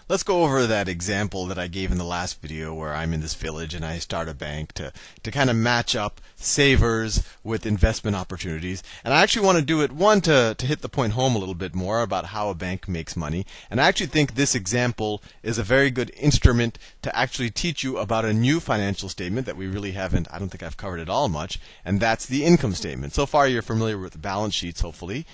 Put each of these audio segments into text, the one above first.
let's go over that example that I gave in the last video where I'm in this village and I start a bank to kind of match up savers with investment opportunities. And I actually want to do it, one, to hit the point home a little bit more about how a bank makes money. And I actually think this example is a very good instrument to actually teach you about a new financial statement that we really haven't, I don't think I've covered at all much, and that's the income statement. So far you're familiar with the balance sheets, hopefully.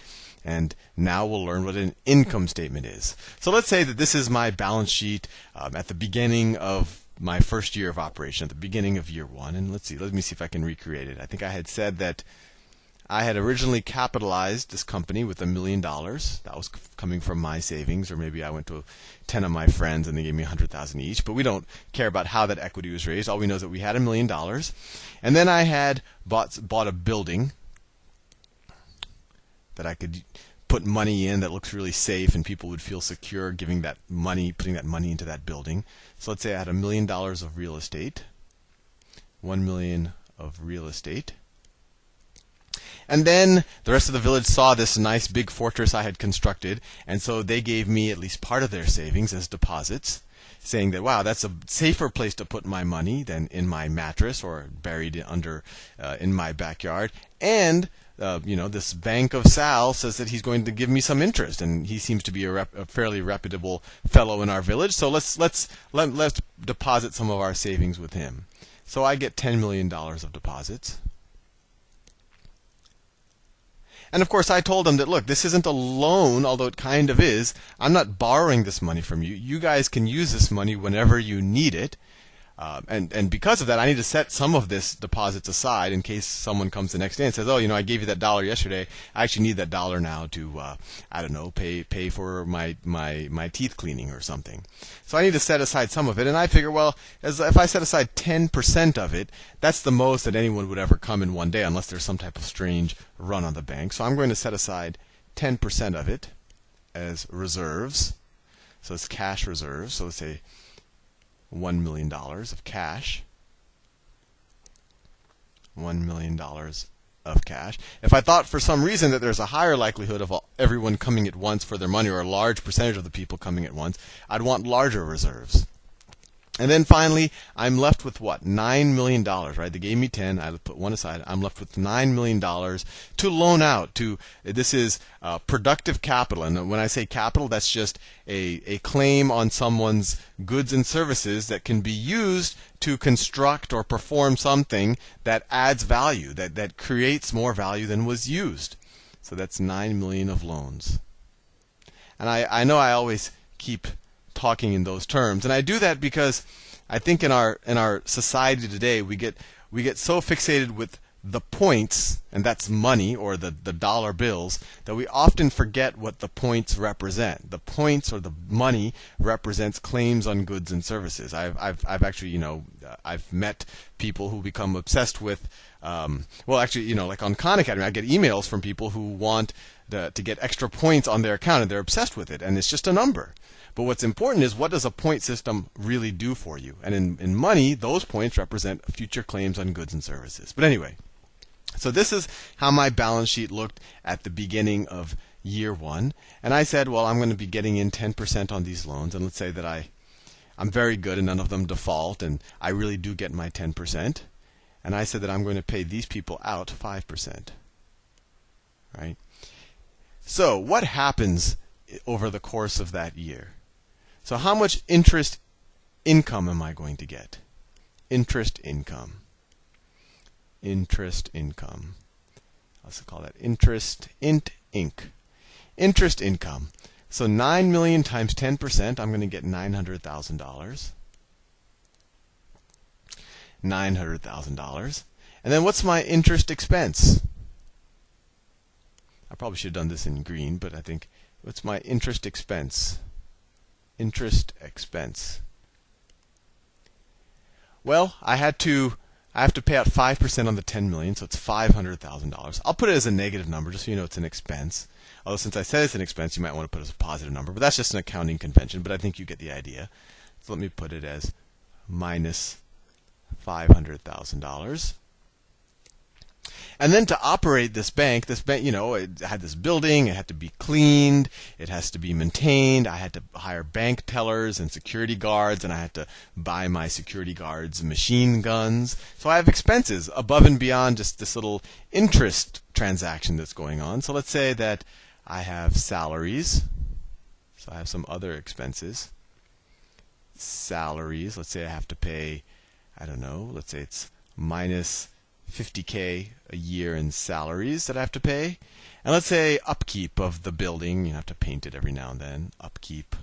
And now we'll learn what an income statement is. So let's say that this is my balance sheet at the beginning of my first year of operation, at the beginning of year one. And let me see if I can recreate it. I think I had said that I had originally capitalized this company with $1 million. That was coming from my savings, or maybe I went to 10 of my friends and they gave me $100,000 each. But we don't care about how that equity was raised. All we know is that we had $1 million. And then I had bought a building that I could put money in that looks really safe and people would feel secure putting that money into that building. So let's say I had $1 million of real estate, 1 million of real estate. And then the rest of the village saw this nice big fortress I had constructed, and so they gave me at least part of their savings as deposits, saying that, wow, that's a safer place to put my money than in my mattress or buried under in my backyard. And this Bank of Sal says that he's going to give me some interest, and he seems to be a fairly reputable fellow in our village. So let's deposit some of our savings with him. So I get $10 million of deposits. And of course, I told him that, look, this isn't a loan, although it kind of is. I'm not borrowing this money from you. You guys can use this money whenever you need it. And because of that, I need to set some of this deposits aside in case someone comes the next day and says, oh, I gave you that dollar yesterday. I actually need that dollar now to, I don't know, pay for my teeth cleaning or something. So I need to set aside some of it. And I figure, well, if I set aside 10% of it, that's the most that anyone would ever come in one day, unless there's some type of strange run on the bank. So I'm going to set aside 10% of it as reserves. So it's cash reserves. So let's say $1 million of cash. $1 million of cash. If I thought for some reason that there's a higher likelihood of everyone coming at once for their money, or a large percentage of the people coming at once, I'd want larger reserves. And then finally, I'm left with what? $9 million, right? They gave me 10. I put one aside. I'm left with $9 million to loan out to. This is productive capital. And when I say capital, that's just a claim on someone's goods and services that can be used to construct or perform something that adds value, that creates more value than was used. So that's 9 million of loans. And I know I always keep talking in those terms, and I do that because I think in our society today we get so fixated with the points, and that's money or the dollar bills, that we often forget what the points represent. The points or the money represents claims on goods and services. I've actually I've met people who become obsessed with like on Khan Academy, I get emails from people who want to get extra points on their account, and they're obsessed with it, and it's just a number. But what's important is, what does a point system really do for you? And in money, those points represent future claims on goods and services. But anyway, so this is how my balance sheet looked at the beginning of year one. And I said, well, I'm going to be getting in 10% on these loans. And let's say that I'm very good and none of them default, and I really do get my 10%. And I said that I'm going to pay these people out 5%. Right? So what happens over the course of that year? So how much interest income am I going to get? Interest income. Interest income. Let's call that interest inc. Interest income. So 9 million times 10%, I'm going to get $900,000. $900,000. And then what's my interest expense? I probably should have done this in green, but I think, what's my interest expense? Interest expense. Well, I have to pay out 5% on the 10 million, so it's $500,000. I'll put it as a negative number, just so you know it's an expense. Although since I said it's an expense, you might want to put it as a positive number, but that's just an accounting convention. But I think you get the idea. So let me put it as minus $500,000. And then to operate this bank, it had this building, it had to be cleaned, it has to be maintained. I had to hire bank tellers and security guards, and I had to buy my security guards machine guns. So I have expenses above and beyond just this little interest transaction that's going on. So let's say that I have salaries. So I have some other expenses. Salaries, let's say I have to pay, I don't know, let's say it's minus $50K a year in salaries that I have to pay. And let's say upkeep of the building, you have to paint it every now and then. Upkeep.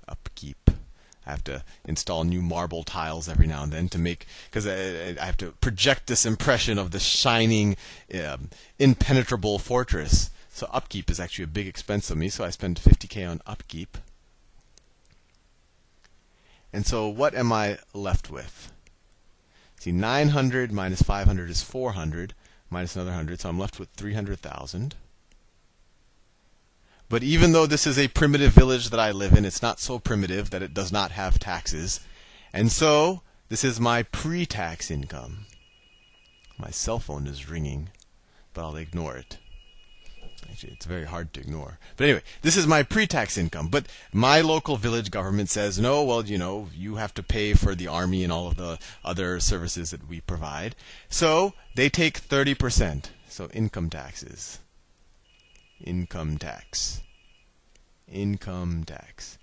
I have to install new marble tiles every now and then to make, because I have to project this impression of the shining, impenetrable fortress. So upkeep is actually a big expense of me, so I spend $50K on upkeep. And so what am I left with? See, 900 minus 500 is 400, minus another 100, so I'm left with 300,000. But even though this is a primitive village that I live in, it's not so primitive that it does not have taxes. And so this is my pre-tax income. My cell phone is ringing, but I'll ignore it. Actually, it's very hard to ignore. But anyway, this is my pre-tax income. But my local village government says, no, well, you have to pay for the army and all of the other services that we provide. So they take 30%. So income taxes. Income tax. Income tax.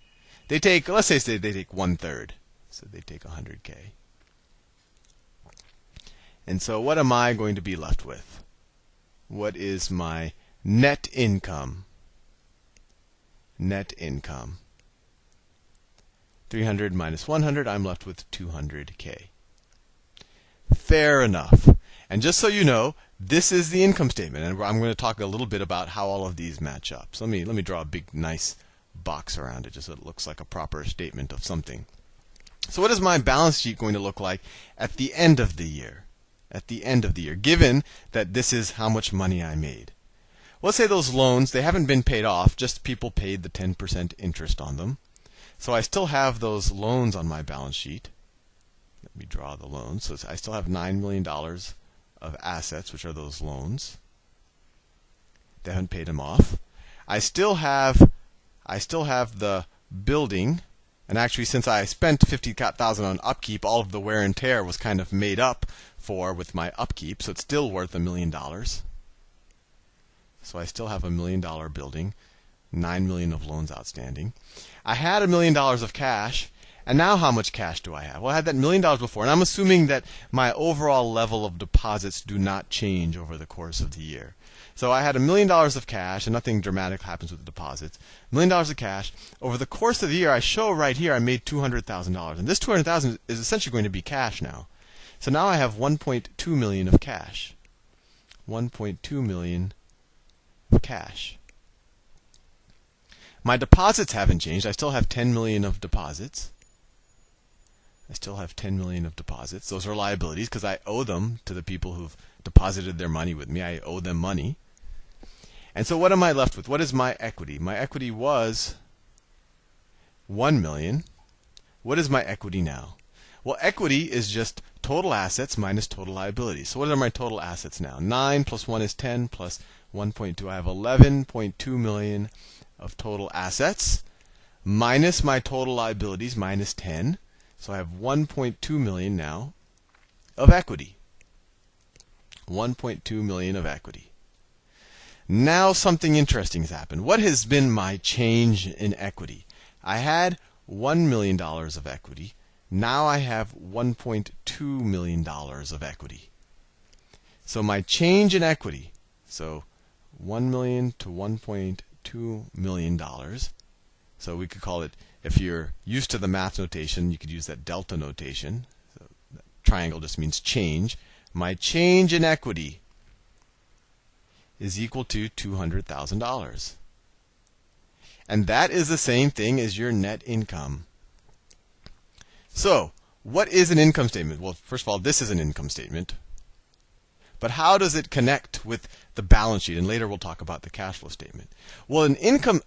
They take, let's say they take 1/3. So they take 100K. And so what am I going to be left with? What is my net income? Net income. 300 minus 100, I'm left with 200K. Fair enough. And just so you know, this is the income statement, and I'm going to talk a little bit about how all of these match up. So let me draw a big, nice box around it, just so it looks like a proper statement of something. So what is my balance sheet going to look like at the end of the year? At the end of the year, given that this is how much money I made. Let's say those loans, they haven't been paid off, just people paid the 10% interest on them. So I still have those loans on my balance sheet. Let me draw the loans. So I still have $9 million of assets, which are those loans. They haven't paid them off. I still have the building, and actually since I spent $50,000 on upkeep, all of the wear and tear was kind of made up for with my upkeep, so it's still worth $1 million. So I still have $1 million building, $9 million of loans outstanding. I had $1 million of cash, and now how much cash do I have? Well, I had that $1 million before, and I'm assuming that my overall level of deposits do not change over the course of the year. So I had $1 million of cash, and nothing dramatic happens with the deposits. $1 million of cash. Over the course of the year, I show right here I made $200,000, and this $200,000 is essentially going to be cash now. So now I have $1.2 million of cash. $1.2 million of cash. My deposits haven't changed. I still have $10 million of deposits. I still have $10 million of deposits. Those are liabilities because I owe them to the people who've deposited their money with me. I owe them money. And so what am I left with? What is my equity? My equity was $1 million. What is my equity now? Well, equity is just total assets minus total liabilities. So what are my total assets now? 9 plus 1 is 10 plus 1.2. I have 11.2 million of total assets minus my total liabilities minus 10. So I have 1.2 million now of equity. 1.2 million of equity. Now something interesting has happened. What has been my change in equity? I had $1 million of equity. Now I have $1.2 million of equity. So my change in equity, so $1 million to $1.2 million. So we could call it, if you're used to the math notation, you could use that delta notation. So that triangle just means change. My change in equity is equal to $200,000. And that is the same thing as your net income. So, what is an income statement? Well, first of all, this is an income statement. But how does it connect with the balance sheet? And later we'll talk about the cash flow statement. Well,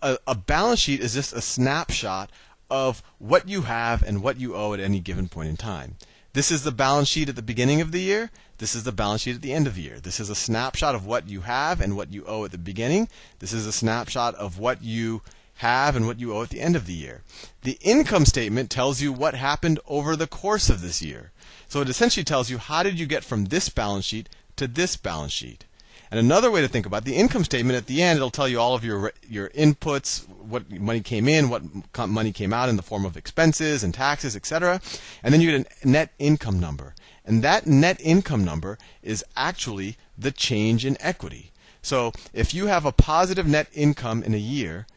a balance sheet is just a snapshot of what you have and what you owe at any given point in time. This is the balance sheet at the beginning of the year. This is the balance sheet at the end of the year. This is a snapshot of what you have and what you owe at the beginning. This is a snapshot of what you have and what you owe at the end of the year. The income statement tells you what happened over the course of this year. So it essentially tells you how did you get from this balance sheet to this balance sheet. And another way to think about the income statement at the end, it'll tell you all of your inputs, what money came in, what money came out in the form of expenses and taxes, etc. And then you get a net income number. And that net income number is actually the change in equity. So if you have a positive net income in a year,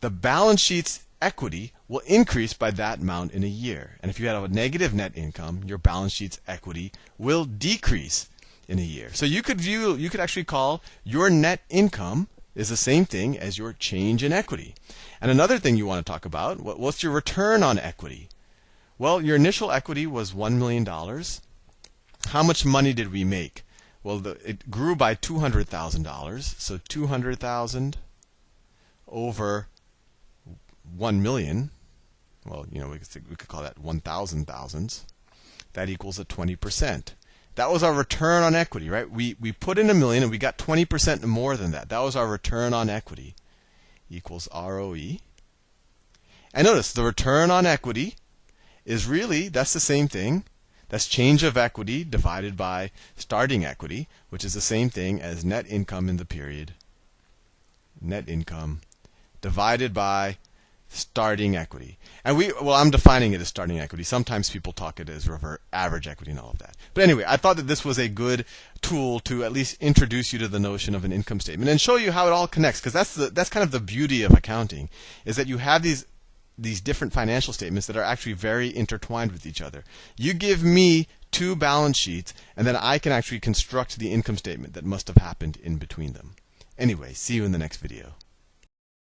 the balance sheet's equity will increase by that amount in a year. And if you have a negative net income, your balance sheet's equity will decrease in a year. So you could actually call your net income is the same thing as your change in equity. And another thing you want to talk about, what's your return on equity? Well, your initial equity was $1 million. How much money did we make? Well, it grew by $200,000. So 200,000 over 1 million. Well, we could call that 1,000 thousands. That equals a 20%. That was our return on equity, right? We put in $1 million and we got 20% more than that. That was our return on equity equals ROE. And notice the return on equity is really, that's the same thing. That's change of equity divided by starting equity, which is the same thing as net income in the period. Net income divided by starting equity. And I'm defining it as starting equity. Sometimes people talk it as average equity and all of that. But anyway, I thought that this was a good tool to at least introduce you to the notion of an income statement and show you how it all connects, because that's kind of the beauty of accounting, is that you have these different financial statements that are actually very intertwined with each other. You give me two balance sheets, and then I can actually construct the income statement that must have happened in between them. Anyway, see you in the next video.